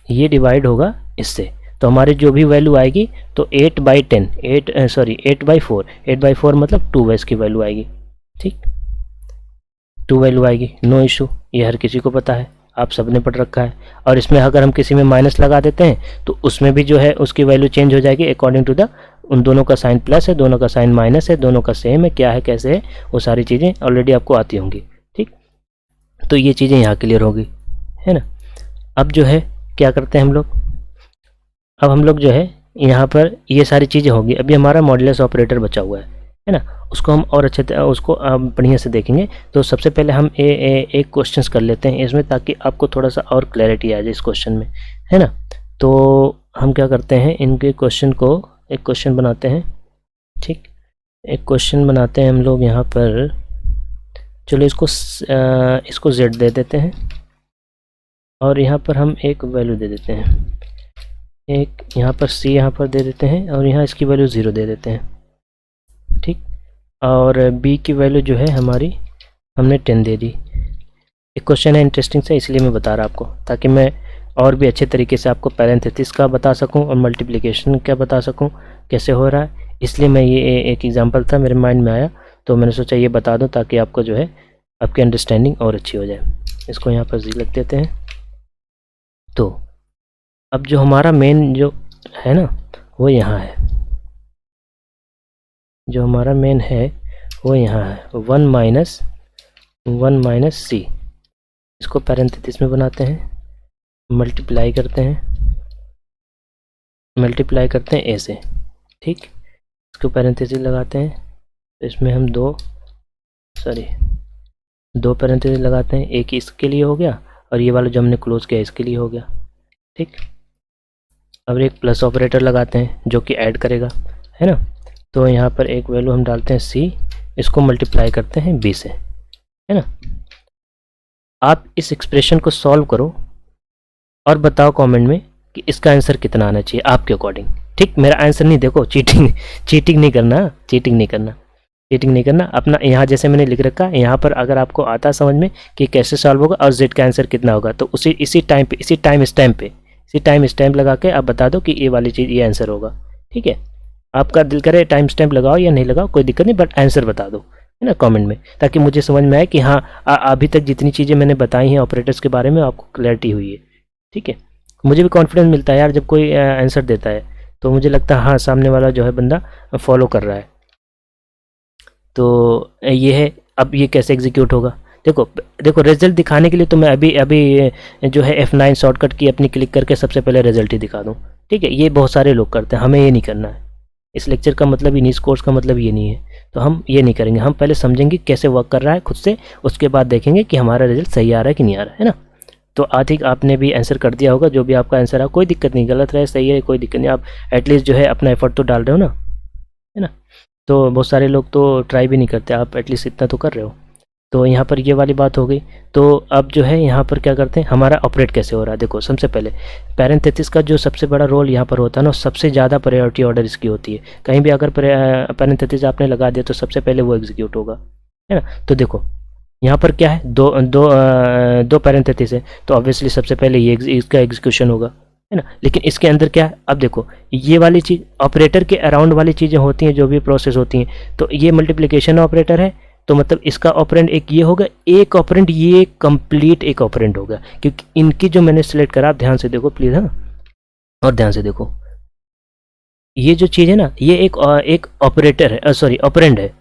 ये डिवाइड होगा इससे। तो हमारी जो भी वैल्यू आएगी तो 8/10 8/4 मतलब 2 इसकी वैल्यू आएगी। ठीक, 2 वैल्यू आएगी, नो इशू, ये हर किसी को पता है, आप सबने पढ़ रखा है। और इसमें अगर हम किसी में माइनस लगा देते हैं तो उसमें भी जो है उसकी वैल्यू चेंज हो जाएगी अकॉर्डिंग टू द, उन दोनों का साइन प्लस है, दोनों का साइन माइनस है, दोनों का सेम है, क्या है कैसे है, वो सारी चीज़ें ऑलरेडी आपको आती होंगी। ठीक, तो ये चीज़ें यहाँ क्लियर होगी, है ना। अब जो है क्या करते हैं हम लोग, अब हम लोग जो है यहाँ पर ये सारी चीज़ें होगी, अभी हमारा मॉडुलस ऑपरेटर बचा हुआ है ना, उसको हम और अच्छे उसको बढ़िया से देखेंगे। तो सबसे पहले हम एक क्वेश्चंस कर लेते हैं इसमें ताकि आपको थोड़ा सा और क्लैरिटी आ जाए इस क्वेश्चन में, है ना। तो हम क्या करते हैं, इनके क्वेश्चन को एक क्वेश्चन बनाते हैं। ठीक, एक क्वेश्चन बनाते हैं हम लोग यहाँ पर, चलो इसको z दे देते हैं और यहाँ पर हम एक वैल्यू दे देते हैं, एक यहाँ पर c यहाँ पर दे देते हैं और यहाँ इसकी वैल्यू 0 दे देते हैं। ठीक, और b की वैल्यू जो है हमारी हमने 10 दे दी। एक क्वेश्चन है इंटरेस्टिंग से, इसलिए मैं बता रहा आपको ताकि मैं और भी अच्छे तरीके से आपको पैरेंथेसिस का बता सकूं और मल्टीप्लिकेशन क्या बता सकूं कैसे हो रहा है, इसलिए मैं ये एक एग्जांपल था मेरे माइंड में आया तो मैंने सोचा ये बता दूं ताकि आपको जो है आपकी अंडरस्टैंडिंग और अच्छी हो जाए। इसको यहाँ पर जी लिख देते हैं। तो अब जो हमारा मेन जो है ना वो यहाँ है, जो हमारा मेन है वो यहाँ है 1 माइनस सी। इसको पैरेंथेसिस में बनाते हैं, मल्टीप्लाई करते हैं ए से, ठीक। इसको पैरेंथेसिस लगाते हैं, तो इसमें हम दो पैरेंथेसिस लगाते हैं। एक इसके लिए हो गया और ये वाला जो हमने क्लोज किया इसके लिए हो गया, ठीक। अब एक प्लस ऑपरेटर लगाते हैं जो कि ऐड करेगा, है ना। तो यहाँ पर एक वैल्यू हम डालते हैं सी, इसको मल्टीप्लाई करते हैं बी से, है ना। आप इस एक्सप्रेशन को सॉल्व करो और बताओ कमेंट में कि इसका आंसर कितना आना चाहिए आपके अकॉर्डिंग, ठीक। मेरा आंसर नहीं देखो, चीटिंग नहीं करना अपना। यहाँ जैसे मैंने लिख रखा है, यहाँ पर अगर आपको आता समझ में कि कैसे सॉल्व होगा और जेड का आंसर कितना होगा, तो इसी टाइम स्टैम्प लगा के आप बता दो कि ये वाली चीज़ ये आंसर होगा, ठीक है। आपका दिल करे टाइम स्टैम्प लगाओ या नहीं लगाओ, कोई दिक्कत नहीं, बट आंसर बता दो, है ना, कमेंट में, ताकि मुझे समझ में आए कि हाँ अभी तक जितनी चीज़ें मैंने बताई हैं ऑपरेटर्स के बारे में आपको क्लैरिटी हुई है, ठीक है। मुझे भी कॉन्फिडेंस मिलता है यार, जब कोई आंसर देता है तो मुझे लगता है हाँ सामने वाला जो है बंदा फॉलो कर रहा है। तो ये है, अब ये कैसे एग्जीक्यूट होगा, देखो रिजल्ट दिखाने के लिए तो मैं अभी जो है F9 शॉर्टकट की अपनी क्लिक करके सबसे पहले रिजल्ट ही दिखा दूँ, ठीक है। ये बहुत सारे लोग करते हैं, हमें ये नहीं करना है। इस लेक्चर का मतलब ही नहीं, इस कोर्स का मतलब ये नहीं है, तो हम ये नहीं करेंगे। हम पहले समझेंगे कैसे वर्क कर रहा है खुद से, उसके बाद देखेंगे कि हमारा रिजल्ट सही आ रहा है कि नहीं आ रहा है ना। तो आज ही आपने भी आंसर कर दिया होगा, जो भी आपका आंसर है, कोई दिक्कत नहीं, गलत रहे सही है कोई दिक्कत नहीं, आप एटलीस्ट जो है अपना एफर्ट तो डाल रहे हो ना, है ना। तो बहुत सारे लोग तो ट्राई भी नहीं करते, आप एटलीस्ट इतना तो कर रहे हो। तो यहाँ पर ये वाली बात हो गई। तो अब जो है यहाँ पर क्या करते हैं, हमारा ऑपरेट कैसे हो रहा है। देखो सबसे पहले पैरेंथेसिस का जो सबसे बड़ा रोल यहाँ पर होता है ना, सबसे ज़्यादा प्रायोरिटी ऑर्डर इसकी होती है। कहीं भी अगर पैरेंथेसिस आपने लगा दिया तो सबसे पहले वो एग्जीक्यूट होगा, है ना। तो देखो यहाँ पर क्या है, दो पैरेंथेसिस है, तो ऑब्वियसली सबसे पहले ये इसका एग्जीक्यूशन होगा, है ना। लेकिन इसके अंदर क्या है, अब देखो ये वाली चीज़ ऑपरेटर के अराउंड वाली चीज़ें होती हैं, जो भी प्रोसेस होती हैं। तो ये मल्टीप्लिकेशन ऑपरेटर है, तो मतलब इसका ऑपरेंड एक ये होगा, एक ऑपरेंड ये कंप्लीट एक ऑपरेंड होगा, क्योंकि इनकी जो मैंने सेलेक्ट करा, आप ध्यान से देखो प्लीज़, हाँ, और ध्यान से देखो, ये जो चीज़ है ना, ये एक ऑपरेटर है, सॉरी ऑपरेंड है।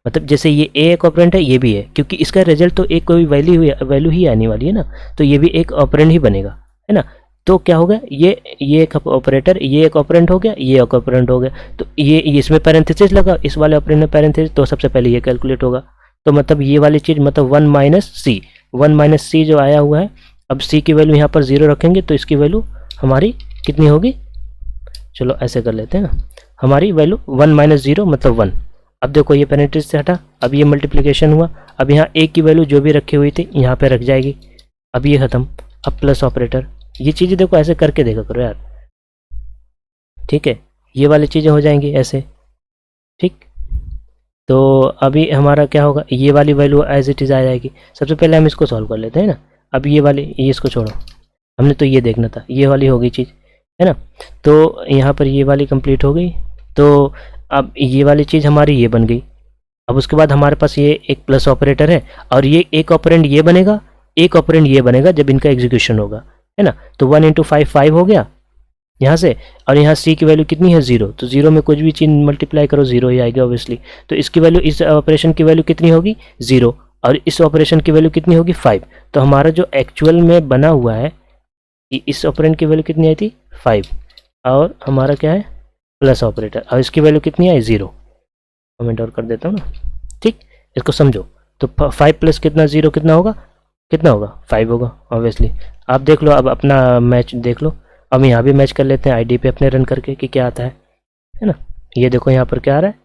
मतलब जैसे ये एक ऑपरेंड है, ये भी है, क्योंकि इसका रिजल्ट तो एक कोई वैल्यू ही आने वाली है ना, तो ये भी एक ऑपरेंड ही बनेगा, है ना। तो क्या होगा, ये एक ऑपरेटर, ये एक ऑपरेंड हो गया, ये एक ऑपरेंड हो गया, तो ये इसमें पैरेंथेसिस लगा, इस वाले ऑपरेंड में पैरेंथेसिस, तो सबसे पहले ये कैलकुलेट होगा। तो मतलब ये वाली चीज़ मतलब 1 माइनस सी जो आया हुआ है, अब सी की वैल्यू यहाँ पर 0 रखेंगे तो इसकी वैल्यू हमारी कितनी होगी, चलो ऐसे कर लेते हैं ना, हमारी वैल्यू 1 माइनस 0 मतलब 1। अब देखो ये पैरेंथेसिस से हटा, अब ये मल्टीप्लिकेशन हुआ, अब यहाँ एक की वैल्यू जो भी रखी हुई थी यहाँ पे रख जाएगी, अब ये ख़त्म। अब प्लस ऑपरेटर, ये चीज़ें देखो ऐसे करके देखा करो यार, ठीक है। ये वाली चीज़ें हो जाएंगी ऐसे, ठीक। तो अभी हमारा क्या होगा, ये वाली वैल्यू एज इट इज़ आ जाएगी। सबसे पहले हम इसको सॉल्व कर लेते हैं ना। अब ये वाली, ये इसको छोड़ो, हमने तो ये देखना था, ये वाली हो गई चीज़, है ना। तो यहाँ पर ये वाली कंप्लीट हो गई, तो अब ये वाली चीज़ हमारी ये बन गई। अब उसके बाद हमारे पास ये एक प्लस ऑपरेटर है, और ये एक ऑपरेंड ये बनेगा, एक ऑपरेंड ये बनेगा जब इनका एग्जीक्यूशन होगा, है ना। तो 1 × 5 5 हो गया यहाँ से, और यहाँ सी की वैल्यू कितनी है 0, तो 0 में कुछ भी चीज़ मल्टीप्लाई करो 0 ही आएगा ऑब्वियसली। तो इसकी वैल्यू, इस ऑपरेशन की वैल्यू कितनी होगी 0, और इस ऑपरेशन की वैल्यू कितनी होगी 5। तो हमारा जो एक्चुअल में बना हुआ है, इस ऑपरेंड की वैल्यू कितनी आई थी 5, और हमारा क्या है प्लस ऑपरेटर, और इसकी वैल्यू कितनी आई 0। कमेंट और कर देता हूँ ना, ठीक। इसको समझो, तो 5 प्लस कितना 0 कितना होगा 5 होगा ऑब्वियसली। आप देख लो, अब अपना मैच देख लो। अब यहाँ भी मैच कर लेते हैं आईडी पे अपने रन करके कि क्या आता है ना। ये देखो यहाँ पर क्या आ रहा है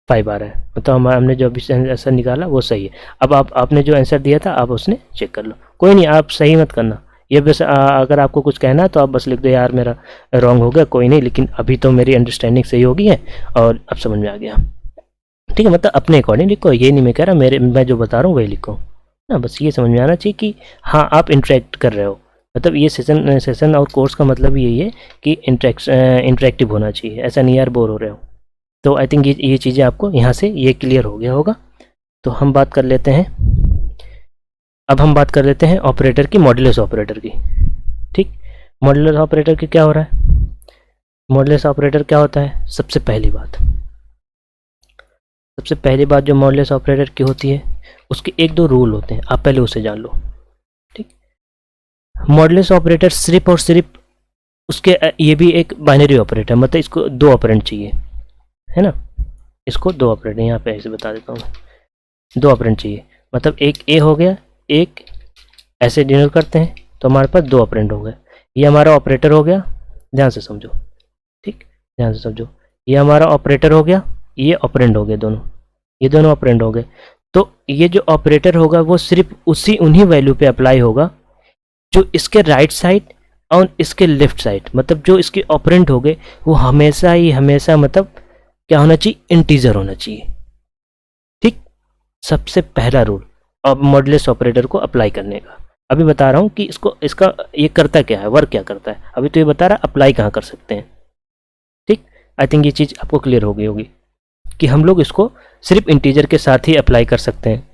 5 आ रहा है, मतलब हमने जो अभी आंसर निकाला वो सही है। अब आपने जो आंसर दिया था आप उसने चेक कर लो, कोई नहीं, आप सही मत करना। ये बस अगर आपको कुछ कहना है तो आप बस लिख दो यार मेरा रॉन्ग हो गया, कोई नहीं, लेकिन अभी तो मेरी अंडरस्टैंडिंग सही हो गई है और अब समझ में आ गया, ठीक है। मतलब अपने अकॉर्डिंग लिखो, ये नहीं मैं कह रहा मैं जो बता रहा हूँ वही लिखो ना। बस ये समझ में आना चाहिए कि हाँ आप इंटरेक्ट कर रहे हो, मतलब ये सेशन और कोर्स का मतलब यही है कि इंटरेक्टिव होना चाहिए, ऐसा नहीं यार बोर हो रहे हो। तो आई थिंक ये चीज़ें आपको यहाँ से ये क्लियर हो गया होगा। तो हम बात कर लेते हैं, अब हम बात कर लेते हैं ऑपरेटर की, मॉड्यूलस ऑपरेटर की, ठीक। मॉड्यूलस ऑपरेटर की क्या हो रहा है, मॉड्यूलस ऑपरेटर क्या होता है, सबसे पहली बात सबसे पहली बात जो मॉडुलस ऑपरेटर की होती है, उसके एक दो रूल होते हैं, आप पहले उसे जान लो। ठीक, मॉडुलस ऑपरेटर सिर्फ और सिर्फ उसके ये भी एक बाइनरी ऑपरेटर, मतलब इसको दो ऑपरेंड चाहिए, है ना। इसको दो ऑपरेंड, यहाँ पे ऐसे बता देता हूँ, दो ऑपरेंड चाहिए, मतलब एक ए हो गया, एक ऐसे डिनोट करते हैं, तो हमारे पास दो ऑपरेंड हो गए। ये हमारा ऑपरेटर हो गया, ध्यान से समझो, ठीक, ध्यान से समझो। ये हमारा ऑपरेटर हो गया, ये ऑपरेंड हो गए दोनों, ये दोनों ऑपरेंड हो गए। तो ये जो ऑपरेटर होगा वो सिर्फ उन्हीं वैल्यू पे अप्लाई होगा जो इसके राइट साइड और इसके लेफ्ट साइड, मतलब जो इसके ऑपरेंड हो गए वो हमेशा ही हमेशा मतलब क्या होना चाहिए, इंटीजर होना चाहिए। ठीक, सबसे पहला रूल अब मॉडुलस ऑपरेटर को अप्लाई करने का। अभी बता रहा हूँ कि इसका ये करता क्या है, वर्क क्या करता है। अभी तो ये बता रहा है अप्लाई कहाँ कर सकते हैं। ठीक, आई थिंक ये चीज़ आपको क्लियर हो गई होगी कि हम लोग इसको सिर्फ इंटीजर के साथ ही अप्लाई कर सकते हैं,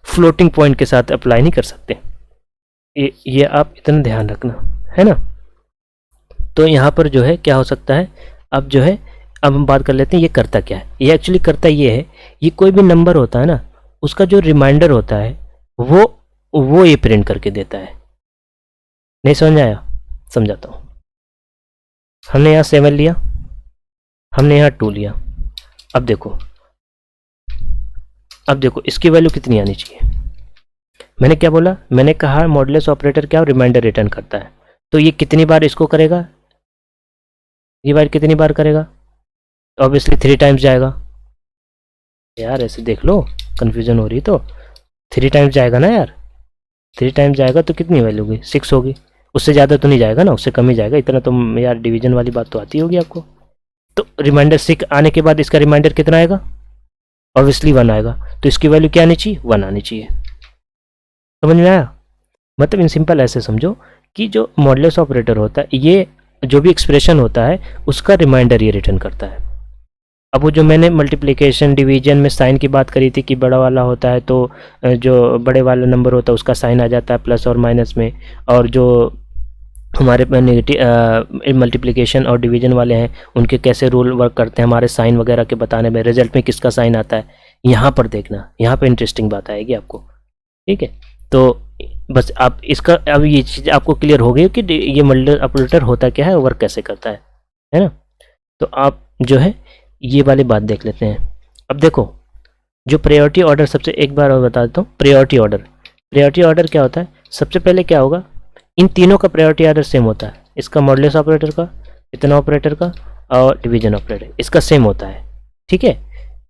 फ्लोटिंग पॉइंट के साथ अप्लाई नहीं कर सकते। ये आप इतना ध्यान रखना, है ना। तो यहाँ पर जो है क्या हो सकता है, अब जो है अब हम बात कर लेते हैं ये करता क्या है। ये एक्चुअली करता ये है, ये कोई भी नंबर होता है ना, उसका जो रिमाइंडर होता है वो ये प्रिंट करके देता है। नहीं समझ आया, समझाता हूँ। हमने यहाँ 7 लिया, हमने यहाँ 2 लिया। अब देखो इसकी वैल्यू कितनी आनी चाहिए। मैंने क्या बोला, मैंने कहा मॉडुलस ऑपरेटर क्या रिमाइंडर रिटर्न करता है, तो ये कितनी बार इसको करेगा, ये बार कितनी बार करेगा, ऑब्वियसली 3 टाइम्स जाएगा। यार ऐसे देख लो, कन्फ्यूजन हो रही तो 3 टाइम्स जाएगा ना यार, 3 टाइम्स जाएगा तो कितनी वैल्यू होगी, 6 होगी। उससे ज़्यादा तो नहीं जाएगा ना, उससे कम ही जाएगा। इतना तो यार डिवीजन वाली बात तो आती होगी आपको। तो रिमाइंडर 6 आने के बाद इसका रिमाइंडर कितना आएगा, ऑब्वियसली 1 आएगा। तो इसकी वैल्यू क्या आनी चाहिए, 1 आनी चाहिए। समझ में आया। मतलब इन सिंपल ऐसे समझो कि जो मॉडुलस ऑपरेटर होता है, ये जो भी एक्सप्रेशन होता है उसका रिमाइंडर ये रिटर्न करता है। अब वो जो मैंने मल्टीप्लिकेशन डिवीजन में साइन की बात करी थी कि बड़ा वाला होता है तो जो बड़े वाला नंबर होता है उसका साइन आ जाता है प्लस और माइनस में, और जो हमारे नेगेटिव मल्टीप्लिकेशन और डिवीजन वाले हैं उनके कैसे रूल वर्क करते हैं हमारे साइन वगैरह के बताने में, रिजल्ट में किसका साइन आता है, यहाँ पर देखना, यहाँ पर इंटरेस्टिंग बात आएगी आपको। ठीक है, तो बस आप इसका अब ये चीज़ आपको क्लियर हो गई कि ये मल्टीप्लिकेटर ऑपरेटर होता क्या है, वर्क कैसे करता है ना। तो आप जो है ये वाली बात देख लेते हैं। अब देखो जो प्रायोरिटी ऑर्डर, सबसे एक बार और बता देता हूँ, प्रायोरिटी ऑर्डर क्या होता है। सबसे पहले क्या होगा, इन तीनों का प्रायोरिटी ऑर्डर सेम होता है। इसका मॉडुलस ऑपरेटर का, इतना ऑपरेटर का और डिवीजन ऑपरेटर इसका सेम होता है। ठीक है,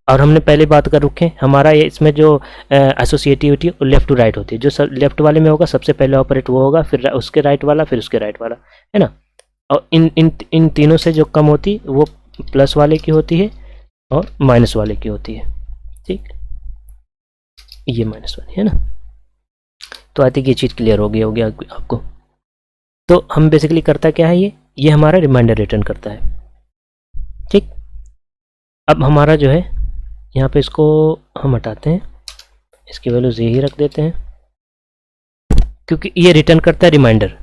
और हमने पहले बात कर रखे हमारा ये इसमें जो एसोसिएटिविटी लेफ्ट टू राइट होती है, जो लेफ्ट वाले में होगा सबसे पहले ऑपरेट वो होगा, फिर उसके राइट वाला, फिर उसके राइट वाला, है ना। और इन तीनों से जो कम होती वो प्लस वाले की होती है और माइनस वाले की होती है। ठीक, ये माइनस वाली है ना। तो आई थिंक ये चीज़ क्लियर होगी आपको। तो हम बेसिकली करता क्या है, ये हमारा रिमाइंडर रिटर्न करता है। ठीक, अब हमारा जो है यहाँ पे इसको हम हटाते हैं, इसकी वैल्यूज यही रख देते हैं, क्योंकि ये रिटर्न करता है रिमाइंडर।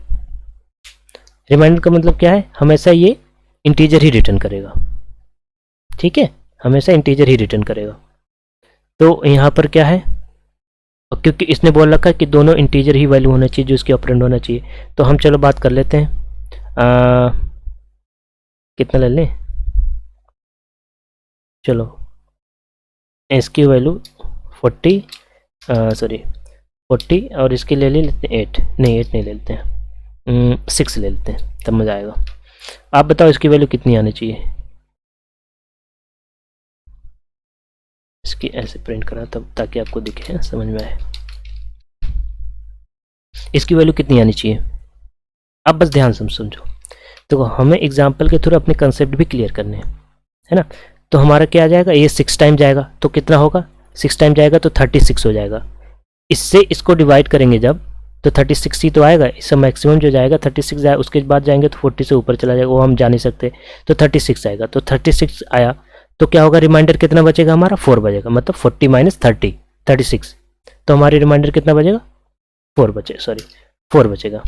रिमाइंडर का मतलब क्या है, हमेशा ये इंटीजर ही रिटर्न करेगा। ठीक है, हमेशा इंटीजर ही रिटर्न करेगा। तो यहाँ पर क्या है, क्योंकि इसने बोल रखा है कि दोनों इंटीजर ही वैल्यू होना चाहिए जो इसके ऑपरेंड होना चाहिए, तो हम चलो बात कर लेते हैं। कितना ले लें, चलो इसकी वैल्यू 40 और इसकी ले लेते हैं 8 नहीं ले लेते हैं 6 ले लेते हैं, तब मज़ा आएगा। आप बताओ इसकी वैल्यू कितनी आनी चाहिए। इसकी ऐसे प्रिंट करा तब ताकि आपको दिखे, समझ में आए। इसकी वैल्यू कितनी आनी चाहिए, आप बस ध्यान से समझो। तो हमें एग्जाम्पल के थ्रू अपने कंसेप्ट भी क्लियर करने हैं, है ना। तो हमारा क्या आ जाएगा, ये 6 टाइम जाएगा तो कितना होगा, 6 टाइम जाएगा तो 36 हो जाएगा। इससे इसको डिवाइड करेंगे जब तो 36 ही तो आएगा, इससे मैक्सिमम जो जाएगा 36 जाएगा, उसके बाद जाएंगे तो 40 से ऊपर चला जाएगा, वो हम जा नहीं सकते। तो 36 आएगा, तो 36 आया तो क्या होगा, रिमाइंडर कितना बचेगा हमारा, 4 बचेगा, मतलब 40 माइनस 30 36। तो हमारी रिमाइंडर कितना बचेगा, 4 बचेगा।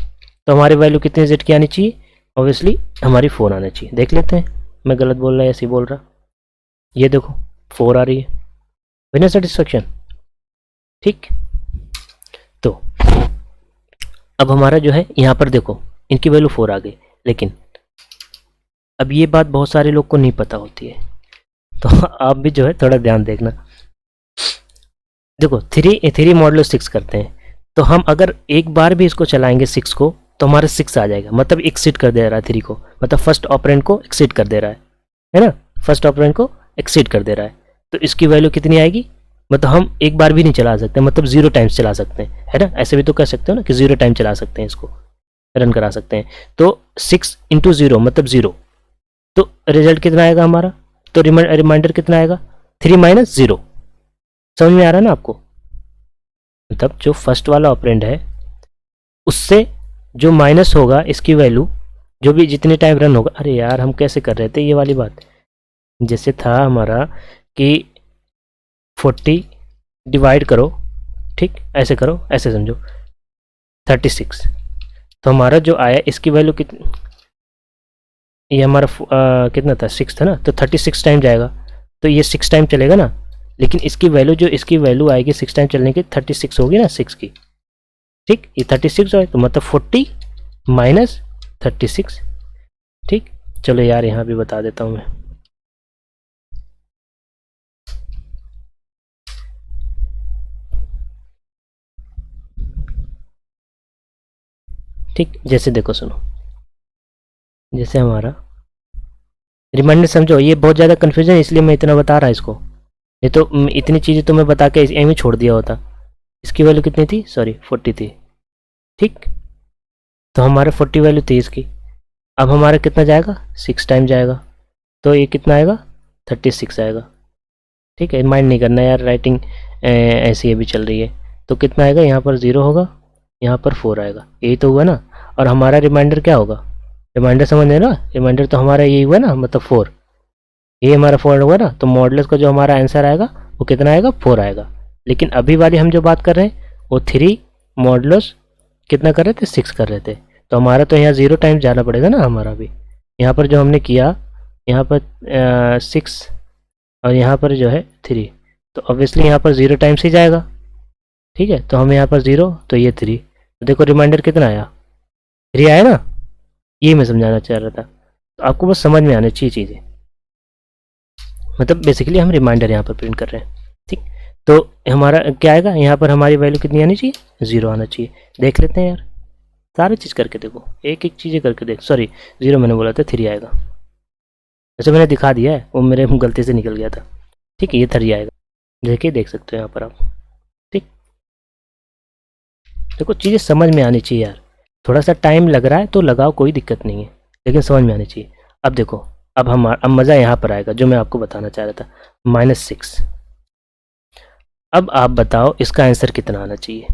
तो हमारी वैल्यू कितनी जेड की आनी चाहिए, ऑब्वियसली हमारी 4 आना चाहिए। देख लेते हैं, मैं गलत बोल रहा है ऐसे ही बोल रहा, ये देखो 4 आ रही है, बिना सेटिस्फेक्शन। ठीक, तो अब हमारा जो है यहाँ पर देखो इनकी वैल्यू 4 आ गई, लेकिन अब ये बात बहुत सारे लोग को नहीं पता होती है, तो आप भी जो है थोड़ा ध्यान देखना। देखो 3 मॉडुलो 6 करते हैं, तो हम अगर एक बार भी इसको चलाएंगे 6 को तो हमारा 6 आ जाएगा, मतलब एक्सिट कर दे रहा है 3 को, मतलब फर्स्ट ऑपरेंड को एक्सिट कर दे रहा है ना, फर्स्ट ऑपरेंड को एक्सिट कर दे रहा है। तो इसकी वैल्यू कितनी आएगी, मतलब हम एक बार भी नहीं चला सकते, मतलब 0 टाइम्स चला सकते हैं, है ना, ऐसे भी तो कर सकते हो ना कि 0 टाइम चला सकते हैं, इसको रन करा सकते हैं। तो 6 इंटू 0 मतलब 0, तो रिजल्ट कितना आएगा हमारा, तो रिमाइंडर कितना आएगा 3 माइनस 0। समझ में आ रहा है ना आपको, मतलब जो फर्स्ट वाला ऑपरेंड है उससे जो माइनस होगा इसकी वैल्यू, जो भी जितने टाइम रन होगा। अरे यार हम कैसे कर रहे थे ये वाली बात, जैसे था हमारा कि 40 डिवाइड करो, ठीक ऐसे करो, ऐसे समझो 36, तो हमारा जो आया इसकी वैल्यू कितनी, ये हमारा कितना था 6 था ना, तो 36 टाइम जाएगा, तो ये 6 टाइम चलेगा ना, लेकिन इसकी वैल्यू जो इसकी वैल्यू आएगी 6 टाइम चलने की 36 होगी ना 6 की, ठीक, ये 36 है तो मतलब 40 माइनस 36। ठीक, चलो यार यहाँ भी बता देता हूँ मैं। ठीक, जैसे देखो सुनो, जैसे हमारा रिमाइंडर समझो, ये बहुत ज़्यादा कन्फ्यूजन है इसलिए मैं इतना बता रहा इसको, ये तो इतनी चीज़ें तो मैं बता के एम ही छोड़ दिया होता। इसकी वैल्यू कितनी थी, सॉरी 40 थी, ठीक, तो हमारा 40 वैल्यू थी इसकी, अब हमारा कितना जाएगा 6 टाइम जाएगा, तो ये कितना आएगा 36 आएगा। ठीक है, माइंड नहीं करना यार, राइटिंग ऐसी अभी चल रही है, तो कितना आएगा यहाँ पर 0 होगा, यहाँ पर 4 आएगा, यही तो हुआ ना। और हमारा रिमाइंडर क्या होगा, रिमाइंडर समझ रहे ना, रिमाइंडर तो हमारा यही हुआ ना, मतलब 4, ये हमारा 4 हुआ ना, तो मॉडुलस का जो हमारा आंसर आएगा वो कितना आएगा 4 आएगा। लेकिन अभी वाली हम जो बात कर रहे हैं वो 3 मॉडुलस कितना कर रहे थे 6 कर रहे थे, तो हमारा तो यहाँ 0 टाइम जाना पड़ेगा ना हमारा भी, यहाँ पर जो हमने किया यहाँ पर 6 और यहाँ पर जो है 3, तो ऑब्वियसली यहाँ पर 0 टाइम्स ही जाएगा। ठीक है, तो हम यहाँ पर 0 तो ये 3, तो देखो रिमाइंडर कितना आया 3 आया ना, ये मैं समझाना चाह रहा था, तो आपको बस समझ में आनी चाहिए चीज़ें, मतलब बेसिकली हम रिमाइंडर यहाँ पर प्रिंट कर रहे हैं। ठीक, तो हमारा क्या आएगा, यहाँ पर हमारी वैल्यू कितनी आनी चाहिए 0 आना चाहिए। देख लेते हैं यार, सारी चीज़ करके देखो, एक एक चीज़ें करके देख, सॉरी 0 मैंने बोला था 3 आएगा, जैसे मैंने दिखा दिया है वो मेरे गलती से निकल गया था। ठीक है, ये 3 आएगा, देखिए देख सकते हो यहाँ पर आप। ठीक, देखो चीज़ें समझ में आनी चाहिए यार, थोड़ा सा टाइम लग रहा है तो लगाओ, कोई दिक्कत नहीं है, लेकिन समझ में आनी चाहिए। अब देखो, अब मज़ा यहाँ पर आएगा जो मैं आपको बताना चाह रहा था, -6। अब आप बताओ इसका आंसर कितना आना चाहिए,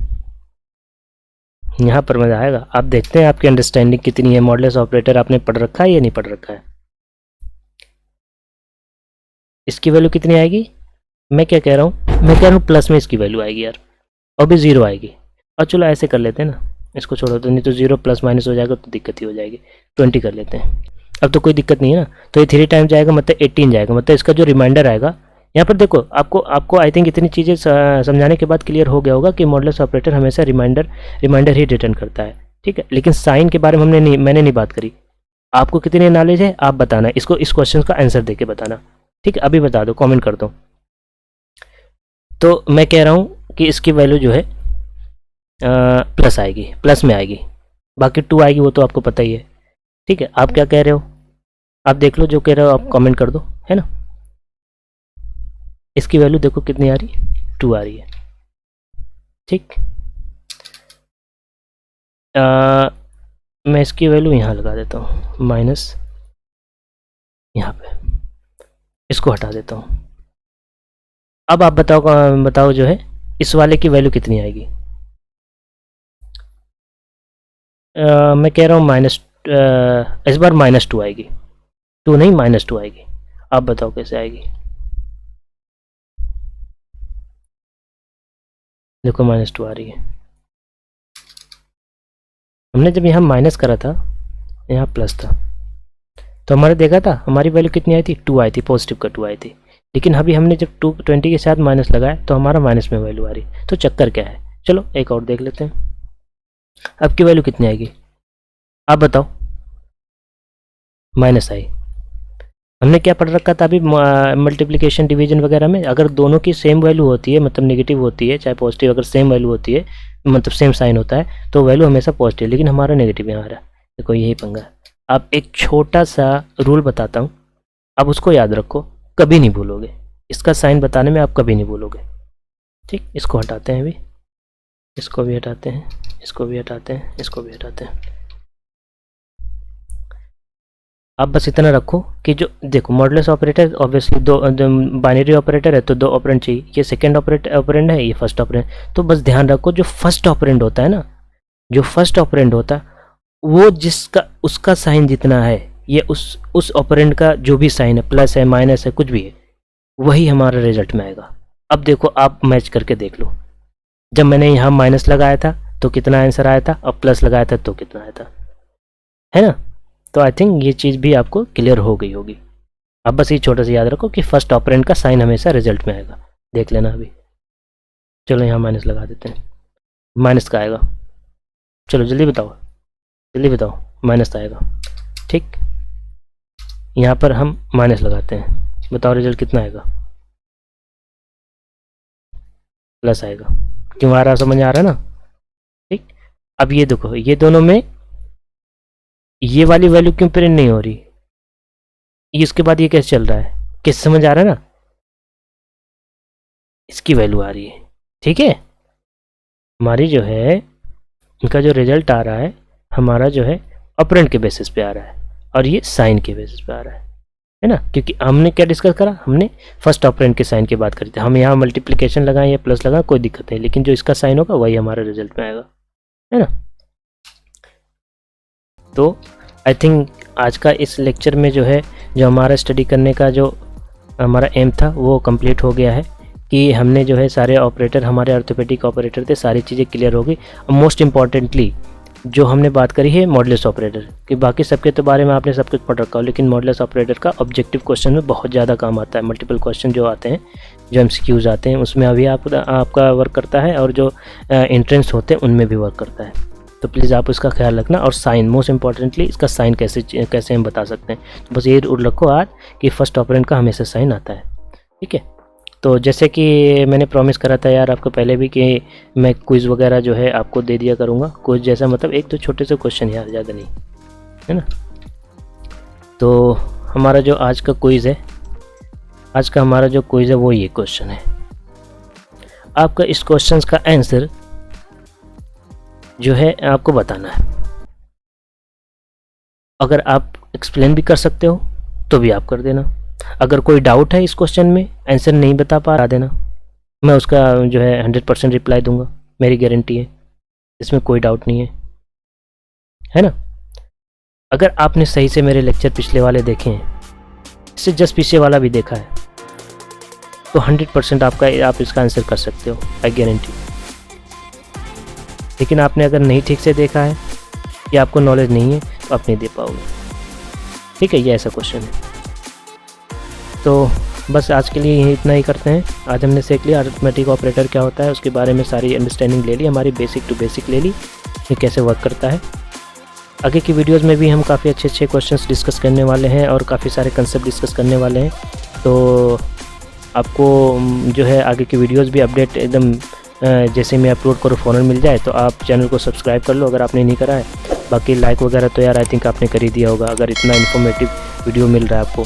यहाँ पर मज़ा आएगा। आप देखते हैं आपकी अंडरस्टैंडिंग कितनी है, मॉडुलस ऑपरेटर आपने पढ़ रखा है या नहीं पढ़ रखा है। इसकी वैल्यू कितनी आएगी, मैं क्या कह रहा हूँ, मैं कह रहा हूँ प्लस में इसकी वैल्यू आएगी यार, और भी 0 आएगी। और चलो ऐसे कर लेते हैं ना, इसको छोड़ो, तो नहीं तो 0 प्लस माइनस हो जाएगा तो दिक्कत ही हो जाएगी। 20 कर लेते हैं, अब तो कोई दिक्कत नहीं है ना, तो ये 3 टाइम जाएगा मतलब 18 जाएगा, मतलब इसका जो रिमाइंडर आएगा यहाँ पर देखो, आपको आपको आई थिंक इतनी चीज़ें समझाने के बाद क्लियर हो गया होगा कि मॉडुलस ऑपरेटर हमेशा रिमाइंडर ही रिटर्न करता है। ठीक है, लेकिन साइन के बारे में मैंने नहीं बात करी। आपको कितनी नॉलेज है आप बताना, इसको इस क्वेश्चन का आंसर दे के बताना। ठीक है, अभी बता दो, कॉमेंट कर दो। तो मैं कह रहा हूँ कि इसकी वैल्यू जो है प्लस आएगी, प्लस में आएगी, बाकी 2 आएगी वो तो आपको पता ही है। ठीक है, आप क्या कह रहे हो, आप देख लो, जो कह रहे हो आप कमेंट कर दो, है ना। इसकी वैल्यू देखो कितनी आ रही है, 2 आ रही है। ठीक, मैं इसकी वैल्यू यहाँ लगा देता हूँ माइनस, यहाँ पे इसको हटा देता हूँ। अब आप बताओ जो है इस वाले की वैल्यू कितनी आएगी। मैं कह रहा हूँ इस बार -2 आएगी, 2 नहीं -2 आएगी। आप बताओ कैसे आएगी, देखो -2 आ रही है। हमने जब यहाँ माइनस करा था यहाँ प्लस था, तो हमारे देखा था हमारी वैल्यू कितनी आई थी 2 आई थी, पॉजिटिव का 2 आई थी। लेकिन अभी हमने जब 220 के साथ माइनस लगाया तो हमारा माइनस में वैल्यू आ रही। तो चक्कर क्या है, चलो एक और देख लेते हैं। अब की वैल्यू कितनी आएगी आप बताओ, माइनस आई। हमने क्या पढ़ रखा था अभी मल्टीप्लिकेशन डिवीजन वगैरह में, अगर दोनों की सेम वैल्यू होती है, मतलब नेगेटिव होती है चाहे पॉजिटिव, अगर सेम वैल्यू होती है मतलब सेम साइन होता है तो वैल्यू हमेशा पॉजिटिव, लेकिन हमारा नेगेटिव यहाँ आ रहा है। देखो यही पंगा है। आप एक छोटा सा रूल बताता हूँ, आप उसको याद रखो, कभी नहीं भूलोगे। इसका साइन बताने में आप कभी नहीं भूलोगे। ठीक, इसको हटाते हैं अभी, इसको भी हटाते हैं, इसको भी हटाते हैं, इसको भी हटाते हैं। आप बस इतना रखो कि जो देखो मॉडुलस ऑपरेटर ऑब्वियसली दो बाइनरी ऑपरेटर है तो दो ऑपरेंड चाहिए, ये सेकंड ऑपरेंड है, ये फर्स्ट ऑपरेंड। तो बस ध्यान रखो जो फर्स्ट ऑपरेंड होता है ना, जो फर्स्ट ऑपरेंड होता है वो जिसका उसका साइन जितना है, ये उस ऑपरेंड का जो भी साइन है, प्लस है माइनस है कुछ भी है, वही हमारा रिजल्ट में आएगा। अब देखो आप मैच करके देख लो, जब मैंने यहाँ माइनस लगाया था तो कितना आंसर आया था, और प्लस लगाया था तो कितना आया था, है ना। तो आई थिंक ये चीज़ भी आपको क्लियर हो गई होगी। अब बस ये छोटा सा याद रखो कि फर्स्ट ऑपरेंड का साइन हमेशा रिजल्ट में आएगा। देख लेना अभी, चलो यहाँ माइनस लगा देते हैं, माइनस का आएगा। चलो जल्दी बताओ, जल्दी बताओ, माइनस आएगा। ठीक, यहाँ पर हम माइनस लगाते हैं, बताओ रिजल्ट कितना आएगा, प्लस आएगा। क्यों आ रहा, समझ आ रहा है ना। ठीक, अब ये देखो ये दोनों में ये वाली वैल्यू क्यों प्रिंट नहीं हो रही, ये उसके बाद ये कैसे चल रहा है, कैसे समझ आ रहा है ना, इसकी वैल्यू आ रही है। ठीक है, हमारी जो है इनका जो रिजल्ट आ रहा है हमारा जो है ऑपरेंड के बेसिस पे आ रहा है, और ये साइन के बेसिस पे आ रहा है ना। क्योंकि हमने क्या डिस्कस करा, हमने फर्स्ट ऑपरेंड के साइन की बात करी थी। हम यहाँ मल्टीप्लिकेशन लगाएं या प्लस लगाएं कोई दिक्कत नहीं, लेकिन जो इसका साइन होगा वही हमारे रिजल्ट में आएगा, है ना। तो आई थिंक आज का इस लेक्चर में जो है जो हमारा स्टडी करने का जो हमारा एम था वो कंप्लीट हो गया है, कि हमने जो है सारे ऑपरेटर, हमारे ऑर्थोपेडिक ऑपरेटर थे, सारी चीज़ें क्लियर हो गई। और मोस्ट इम्पॉर्टेंटली जो हमने बात करी है मॉडुलस ऑपरेटर कि बाकी सबके तो बारे में आपने सब कुछ पढ़ रखा हो, लेकिन मॉडुलस ऑपरेटर का ऑब्जेक्टिव क्वेश्चन में बहुत ज़्यादा काम आता है। मल्टीपल क्वेश्चन जो आते हैं, जो MCQs आते हैं, उसमें अभी आपका वर्क करता है, और जो एंट्रेंस होते हैं उनमें भी वर्क करता है। तो प्लीज़ आप उसका ख्याल रखना। और साइन, मोस्ट इंपॉर्टेंटली इसका साइन कैसे हम बता सकते हैं, तो बस ये रूल रखो आज कि फर्स्ट ऑपरेंड का हमेशा साइन आता है। ठीक है, तो जैसे कि मैंने प्रॉमिस करा था यार आपको पहले भी कि मैं क्विज़ वगैरह जो है आपको दे दिया करूँगा। क्विज़ जैसा मतलब एक तो छोटे से क्वेश्चन यार, ज़्यादा नहीं, है ना। तो हमारा जो आज का क्विज़ है, आज का हमारा जो क्विज़ है वो ये क्वेश्चन है। आपका इस क्वेश्चन का आंसर जो है आपको बताना है। अगर आप एक्सप्लेन भी कर सकते हो तो भी आप कर देना। अगर कोई डाउट है इस क्वेश्चन में, आंसर नहीं बता पा देना, मैं उसका जो है 100% रिप्लाई दूंगा, मेरी गारंटी है, इसमें कोई डाउट नहीं है ना। अगर आपने सही से मेरे लेक्चर पिछले वाले देखे हैं, इससे जस्ट पीछे वाला भी देखा है, तो 100% आप इसका आंसर कर सकते हो, आई गारंटी। लेकिन आपने अगर नहीं ठीक से देखा है या आपको नॉलेज नहीं है तो आप नहीं दे पाओगे। ठीक है, ये ऐसा क्वेश्चन है। तो बस आज के लिए इतना ही करते हैं। आज हमने सीख लिया अरिथमेटिक ऑपरेटर क्या होता है, उसके बारे में सारी अंडरस्टैंडिंग ले ली, हमारी बेसिक टू बेसिक ले ली, ये कैसे वर्क करता है। आगे की वीडियोस में भी हम काफ़ी अच्छे क्वेश्चंस डिस्कस करने वाले हैं और काफ़ी सारे कंसेप्ट डिस्कस करने वाले हैं। तो आपको जो है आगे की वीडियोस भी अपडेट एकदम जैसे मैं अपलोड करूँ फ़ौरन मिल जाए, तो आप चैनल को सब्सक्राइब कर लो अगर आपने नहीं करा है। बाकी लाइक वगैरह तो यार आई थिंक आपने कर ही दिया होगा, अगर इतना इन्फॉर्मेटिव वीडियो मिल रहा है आपको।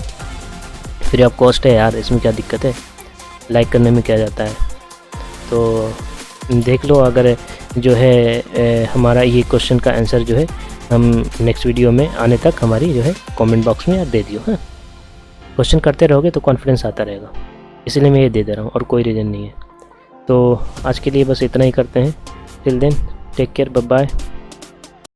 फ्री ऑफ कॉस्ट है यार, इसमें क्या दिक्कत है, लाइक करने में क्या जाता है। तो देख लो, अगर जो है हमारा ये क्वेश्चन का आंसर जो है हम नेक्स्ट वीडियो में आने तक हमारी जो है कमेंट बॉक्स में यार दे दियो। हाँ, क्वेश्चन करते रहोगे तो कॉन्फिडेंस आता रहेगा, इसलिए मैं ये दे रहा हूँ और कोई रीज़न नहीं है। तो आज के लिए बस इतना ही करते हैं। Till then take care, bye bye.